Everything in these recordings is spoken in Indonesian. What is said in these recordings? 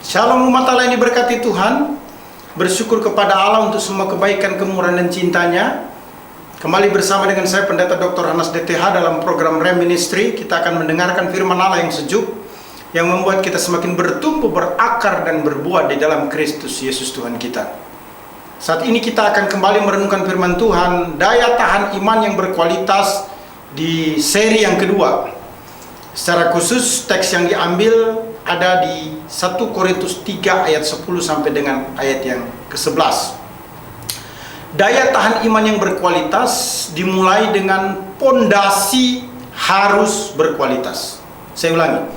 Shalom umat Allah yang diberkati Tuhan. Bersyukur kepada Allah untuk semua kebaikan, kemurahan dan cintanya. Kembali bersama dengan saya Pendeta Dr. Hanas DTH dalam program Rem Ministry. Kita akan mendengarkan firman Allah yang sejuk, yang membuat kita semakin bertumbuh, berakar dan berbuah di dalam Kristus Yesus Tuhan kita. Saat ini kita akan kembali merenungkan firman Tuhan, daya tahan iman yang berkualitas, di seri yang kedua. Secara khusus teks yang diambil ada di 1 Korintus 3 ayat 10 sampai dengan ayat yang ke-11. Daya tahan iman yang berkualitas dimulai dengan pondasi harus berkualitas. Saya ulangi,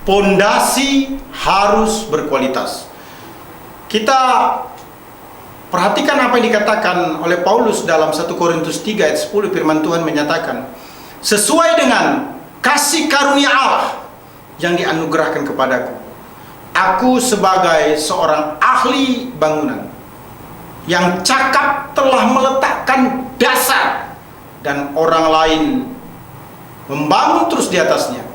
pondasi harus berkualitas. Kita perhatikan apa yang dikatakan oleh Paulus dalam 1 Korintus 3 ayat 10. Firman Tuhan menyatakan, sesuai dengan kasih karunia Allah yang dianugerahkan kepadaku, aku sebagai seorang ahli bangunan yang cakap telah meletakkan dasar dan orang lain membangun terus di atasnya,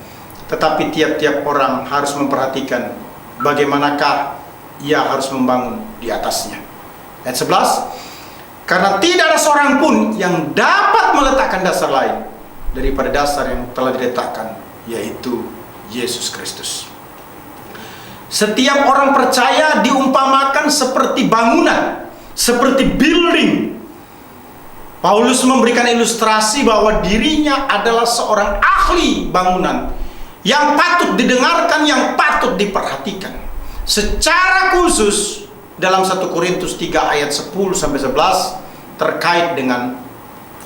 tetapi tiap-tiap orang harus memperhatikan bagaimanakah ia harus membangun di atasnya. Ayat 11, karena tidak ada seorang pun yang dapat meletakkan dasar lain daripada dasar yang telah diletakkan, yaitu Yesus Kristus. Setiap orang percaya diumpamakan seperti bangunan, seperti building. Paulus memberikan ilustrasi bahwa dirinya adalah seorang ahli bangunan yang patut didengarkan, yang patut diperhatikan. Secara khusus dalam 1 Korintus 3 ayat 10 sampai 11 terkait dengan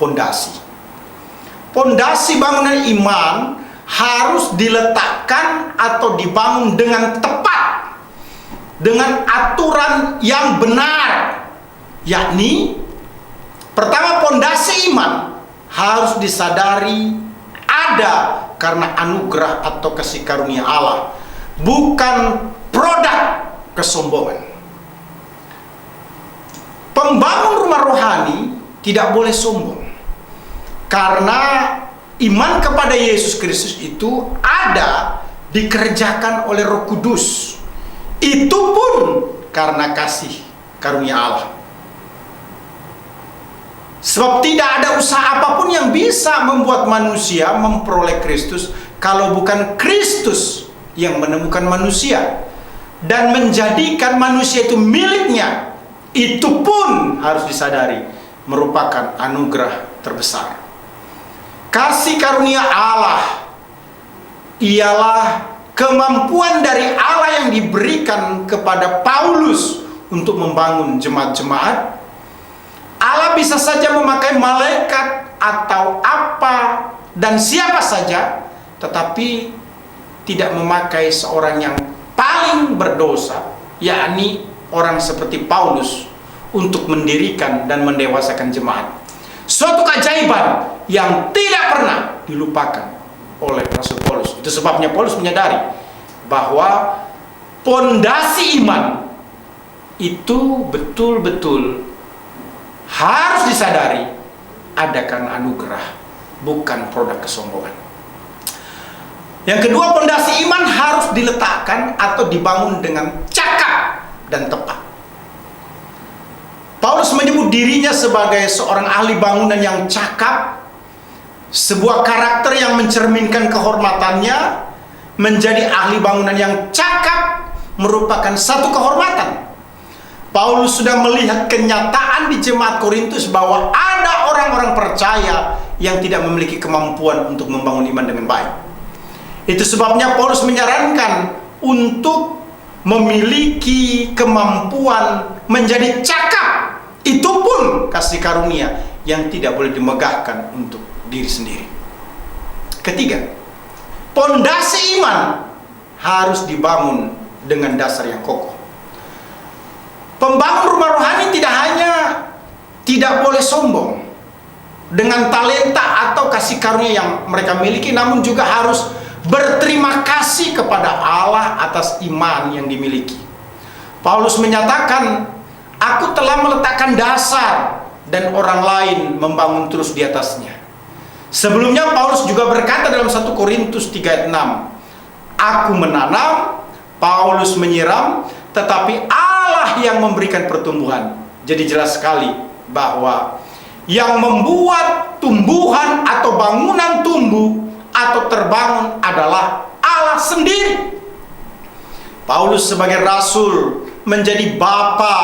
fondasi. Fondasi bangunan iman harus diletakkan atau dibangun dengan tepat, dengan aturan yang benar, yakni pertama, fondasi iman harus disadari ada karena anugerah atau kasih karunia Allah, bukan produk kesombongan. Pembangun rumah rohani tidak boleh sombong, karena iman kepada Yesus Kristus itu ada dikerjakan oleh Roh Kudus. Itu pun karena kasih karunia Allah. Sebab tidak ada usaha apapun yang bisa membuat manusia memperoleh Kristus kalau bukan Kristus yang menemukan manusia dan menjadikan manusia itu miliknya. Itu pun harus disadari merupakan anugerah terbesar. Kasih karunia Allah ialah kemampuan dari Allah yang diberikan kepada Paulus untuk membangun jemaat-jemaat. Allah bisa saja memakai malaikat atau apa dan siapa saja, tetapi tidak memakai seorang yang paling berdosa, yakni orang seperti Paulus, untuk mendirikan dan mendewasakan jemaat. Suatu keajaiban yang tidak pernah dilupakan oleh Rasul Paulus. Itu sebabnya Paulus menyadari bahwa pondasi iman itu betul-betul harus disadari ada karena anugerah, bukan produk kesombongan. Yang kedua, pondasi iman harus diletakkan atau dibangun dengan cakap dan tepat. Paulus menyebut dirinya sebagai seorang ahli bangunan yang cakap, sebuah karakter yang mencerminkan kehormatannya. Menjadi ahli bangunan yang cakap merupakan satu kehormatan. Paulus sudah melihat kenyataan di jemaat Korintus bahwa ada orang-orang percaya yang tidak memiliki kemampuan untuk membangun iman dengan baik. Itu sebabnya Paulus menyarankan untuk memiliki kemampuan menjadi cakap. Itu pun kasih karunia yang tidak boleh dimegahkan untuk diri sendiri. Ketiga, pondasi iman harus dibangun dengan dasar yang kokoh. Pembangun rumah rohani tidak hanya tidak boleh sombong dengan talenta atau kasih karunia yang mereka miliki, namun juga harus berterima kasih kepada Allah atas iman yang dimiliki. Paulus menyatakan, aku telah meletakkan dasar dan orang lain membangun terus di atasnya. Sebelumnya Paulus juga berkata dalam 1 Korintus 3 ayat 6, aku menanam, Paulus menyiram, tetapi Allah yang memberikan pertumbuhan. Jadi jelas sekali bahwa yang membuat tumbuhan atau bangunan tumbuh atau terbangun adalah Allah sendiri. Paulus sebagai rasul menjadi bapa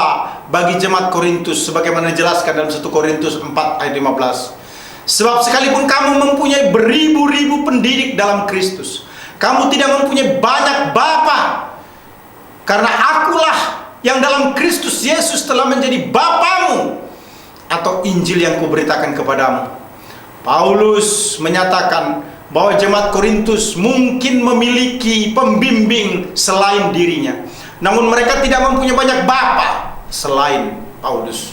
bagi jemaat Korintus sebagaimana dijelaskan dalam 1 Korintus 4 ayat 15. Sebab sekalipun kamu mempunyai beribu-ribu pendidik dalam Kristus, kamu tidak mempunyai banyak bapa, karena akulah yang dalam Kristus Yesus telah menjadi bapamu, atau Injil yang kuberitakan kepadamu. Paulus menyatakan bahwa jemaat Korintus mungkin memiliki pembimbing selain dirinya, namun mereka tidak mempunyai banyak bapa selain Paulus.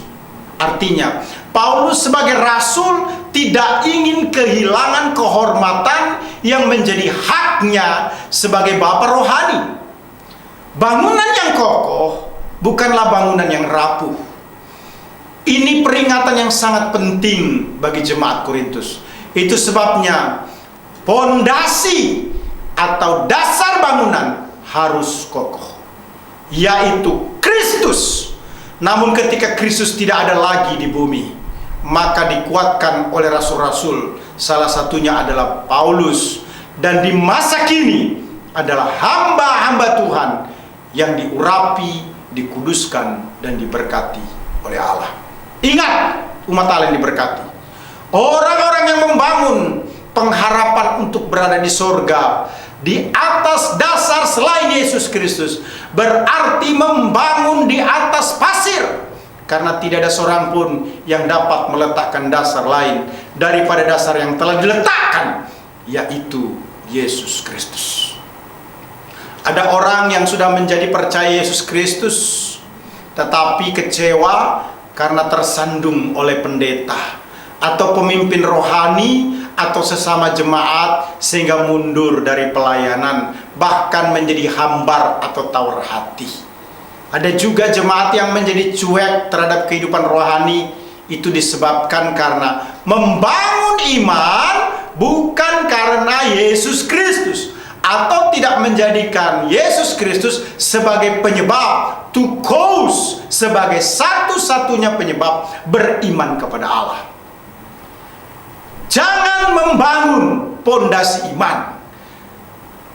Artinya, Paulus sebagai rasul tidak ingin kehilangan kehormatan yang menjadi haknya sebagai bapa rohani. Bangunan yang kokoh bukanlah bangunan yang rapuh. Ini peringatan yang sangat penting bagi jemaat Korintus. Itu sebabnya pondasi atau dasar bangunan harus kokoh, yaitu Kristus. Namun ketika Kristus tidak ada lagi di bumi, maka dikuatkan oleh rasul-rasul. Salah satunya adalah Paulus. Dan di masa kini adalah hamba-hamba Tuhan yang diurapi, dikuduskan, dan diberkati oleh Allah. Ingat, umat Allah yang diberkati. Orang-orang yang membangun pengharapan untuk berada di sorga di atas dasar selain Yesus Kristus berarti membangun di atas pasir, karena tidak ada seorang pun yang dapat meletakkan dasar lain daripada dasar yang telah diletakkan, yaitu Yesus Kristus. Ada orang yang sudah menjadi percaya Yesus Kristus tetapi kecewa karena tersandung oleh pendeta atau pemimpin rohani atau sesama jemaat sehingga mundur dari pelayanan, bahkan menjadi hambar atau tawar hati. Ada juga jemaat yang menjadi cuek terhadap kehidupan rohani. Itu disebabkan karena membangun iman bukan karena Yesus Kristus, atau tidak menjadikan Yesus Kristus sebagai penyebab, to cause, sebagai satu-satunya penyebab beriman kepada Allah. Jangan membangun pondasi iman.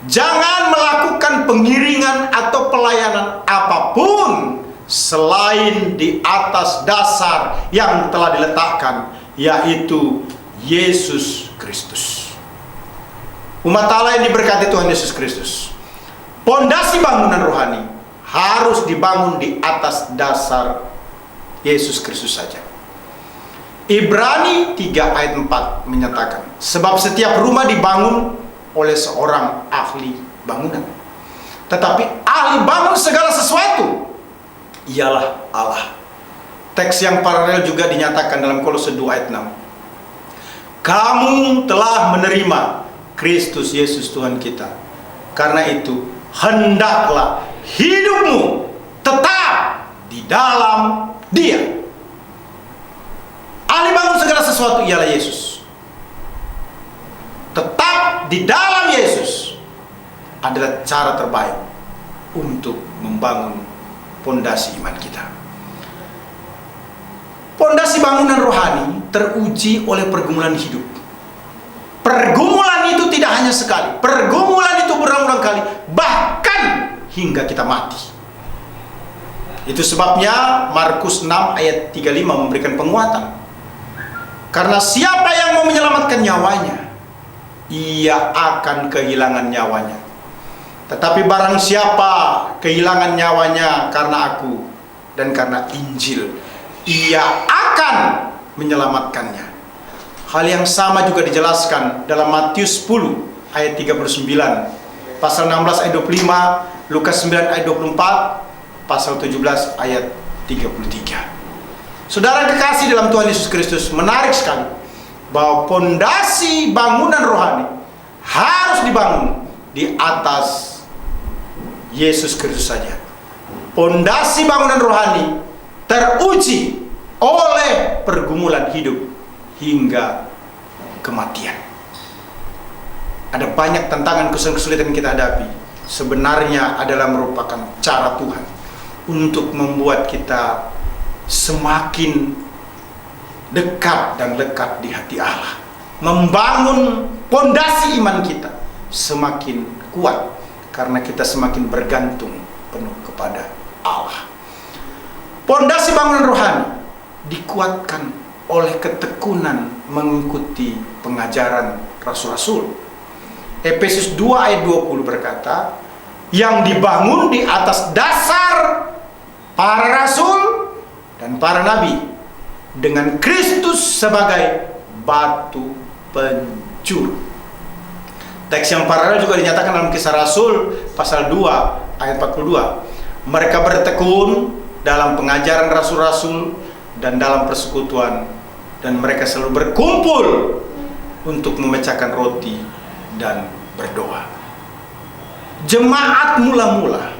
Jangan melakukan pengiringan atau pelayanan apapun selain di atas dasar yang telah diletakkan, yaitu Yesus Kristus. Umat Allah yang diberkati Tuhan Yesus Kristus, pondasi bangunan rohani harus dibangun di atas dasar Yesus Kristus saja. Ibrani 3 ayat 4 menyatakan, sebab setiap rumah dibangun oleh seorang ahli bangunan, tetapi ahli bangun segala sesuatu ialah Allah. Teks yang paralel juga dinyatakan dalam Kolose 2 ayat 6. Kamu telah menerima Kristus Yesus Tuhan kita, karena itu hendaklah hidupmu tetap di dalam Dia. Ahli bangun segala sesuatu ialah Yesus. Tetap di dalam Yesus adalah cara terbaik untuk membangun pondasi iman kita. Pondasi bangunan rohani teruji oleh pergumulan hidup. Pergumulan itu tidak hanya sekali, pergumulan itu berulang-ulang kali, bahkan hingga kita mati. Itu sebabnya Markus 6 ayat 35 memberikan penguatan. Karena siapa yang mau menyelamatkan nyawanya, ia akan kehilangan nyawanya. Tetapi barang siapa kehilangan nyawanya karena aku dan karena Injil, ia akan menyelamatkannya. Hal yang sama juga dijelaskan dalam Matius 10 ayat 39, pasal 16 ayat 25, Lukas 9 ayat 24, pasal 17 ayat 33. Saudara kekasih dalam Tuhan Yesus Kristus, menarik sekali bahwa pondasi bangunan rohani harus dibangun di atas Yesus Kristus saja. Pondasi bangunan rohani teruji oleh pergumulan hidup hingga kematian. Ada banyak tantangan kesulitan yang kita hadapi, sebenarnya adalah merupakan cara Tuhan untuk membuat kita semakin dekat dan lekat di hati Allah, membangun pondasi iman kita semakin kuat karena kita semakin bergantung penuh kepada Allah. Pondasi bangunan rohani dikuatkan oleh ketekunan mengikuti pengajaran rasul-rasul. Efesus 2 ayat 20 berkata, yang dibangun di atas dasar para rasul dan para nabi, dengan Kristus sebagai batu penjuru. Teks yang paralel juga dinyatakan dalam Kisah Rasul pasal 2 ayat 42. Mereka bertekun dalam pengajaran rasul-rasul dan dalam persekutuan, dan mereka selalu berkumpul untuk memecahkan roti dan berdoa. Jemaat mula-mula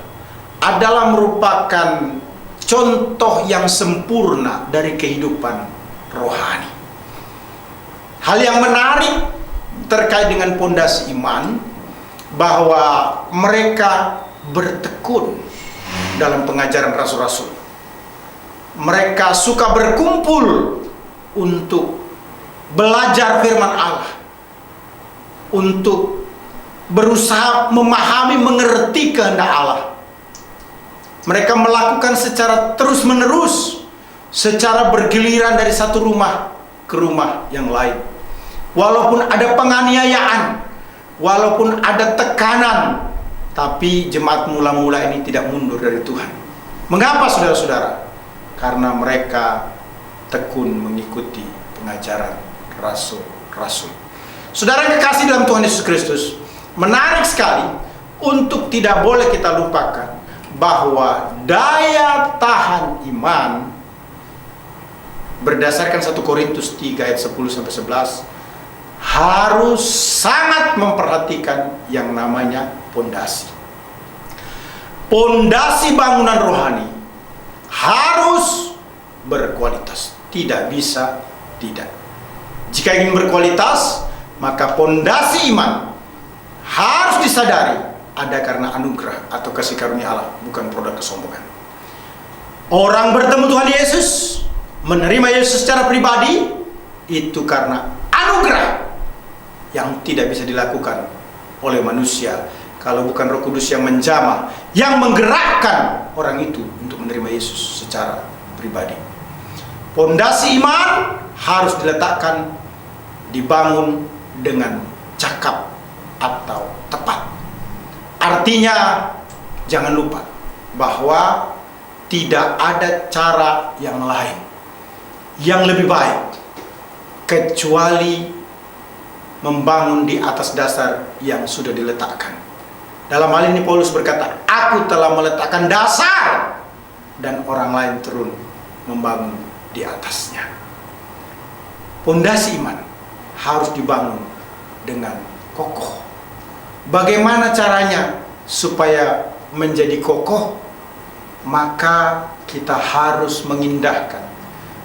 adalah merupakan contoh yang sempurna dari kehidupan rohani. Hal yang menarik terkait dengan pondasi iman, bahwa mereka bertekun dalam pengajaran rasul-rasul. Mereka suka berkumpul untuk belajar firman Allah, untuk berusaha memahami, mengerti kehendak Allah. Mereka melakukan secara terus-menerus, secara bergiliran dari satu rumah ke rumah yang lain. Walaupun ada penganiayaan, walaupun ada tekanan, tapi jemaat mula-mula ini tidak mundur dari Tuhan. Mengapa, saudara-saudara? Karena mereka tekun mengikuti pengajaran rasul-rasul. Saudara kekasih dalam Tuhan Yesus Kristus, menarik sekali untuk tidak boleh kita lupakan bahwa daya tahan iman berdasarkan 1 Korintus 3 ayat 10-11 harus sangat memperhatikan yang namanya pondasi. Pondasi bangunan rohani harus berkualitas, tidak bisa tidak. Jika ingin berkualitas, maka pondasi iman harus disadari ada karena anugerah atau kasih karunia Allah, bukan produk kesombongan. Orang bertemu Tuhan Yesus, menerima Yesus secara pribadi, itu karena anugerah yang tidak bisa dilakukan oleh manusia kalau bukan Roh Kudus yang menjamah, yang menggerakkan orang itu untuk menerima Yesus secara pribadi. Pondasi iman harus diletakkan, dibangun dengan cakap atau tepat. Artinya, jangan lupa bahwa tidak ada cara yang lain yang lebih baik kecuali membangun di atas dasar yang sudah diletakkan. Dalam hal ini Paulus berkata, aku telah meletakkan dasar dan orang lain turun membangun di atasnya. Pondasi iman harus dibangun dengan kokoh. Bagaimana caranya supaya menjadi kokoh? Maka kita harus mengindahkan,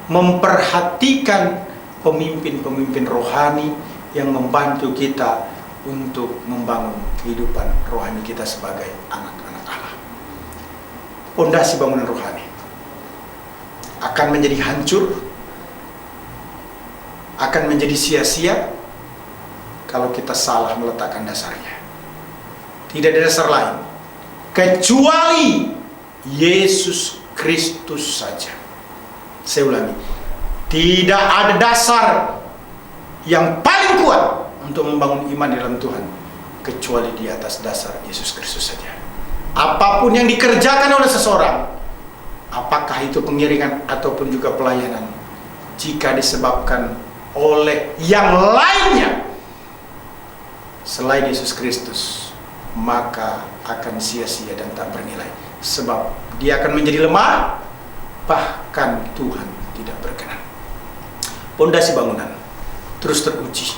memperhatikan pemimpin-pemimpin rohani yang membantu kita untuk membangun kehidupan rohani kita sebagai anak-anak Allah. Pondasi bangunan rohani akan menjadi hancur, akan menjadi sia-sia kalau kita salah meletakkan dasarnya. Tidak ada dasar lain kecuali Yesus Kristus saja. Saya ulangi, tidak ada dasar yang paling kuat untuk membangun iman di dalam Tuhan kecuali di atas dasar Yesus Kristus saja. Apapun yang dikerjakan oleh seseorang, apakah itu pengiringan ataupun juga pelayanan, jika disebabkan oleh yang lainnya selain Yesus Kristus, maka akan sia-sia dan tak bernilai. Sebab dia akan menjadi lemah, bahkan Tuhan tidak berkenan. Pondasi bangunan terus teruji,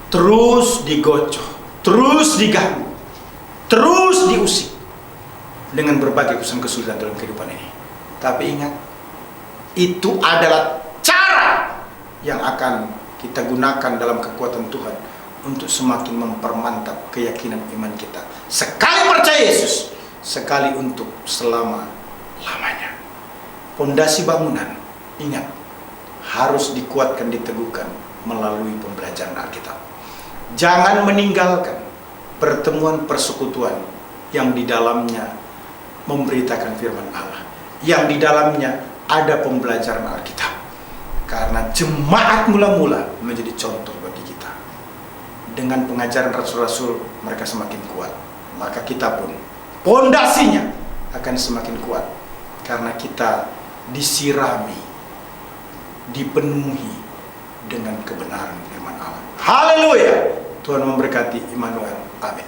terus digocok, terus diganggu, terus diusik dengan berbagai kesulitan dalam kehidupan ini. Tapi ingat, itu adalah cara yang akan kita gunakan dalam kekuatan Tuhan untuk semakin mempermantap keyakinan iman kita. Sekali percaya Yesus, sekali untuk selama-lamanya. Pondasi bangunan, ingat, harus dikuatkan, diteguhkan melalui pembelajaran Alkitab. Jangan meninggalkan pertemuan persekutuan yang di dalamnya memberitakan firman Allah, yang di dalamnya ada pembelajaran Alkitab. Karena jemaat mula-mula menjadi contoh bagi kita. Dengan pengajaran rasul-rasul mereka semakin kuat, maka kita pun pondasinya akan semakin kuat karena kita disirami, dipenuhi dengan kebenaran firman Allah. Haleluya! Tuhan memberkati Immanuel. Amin.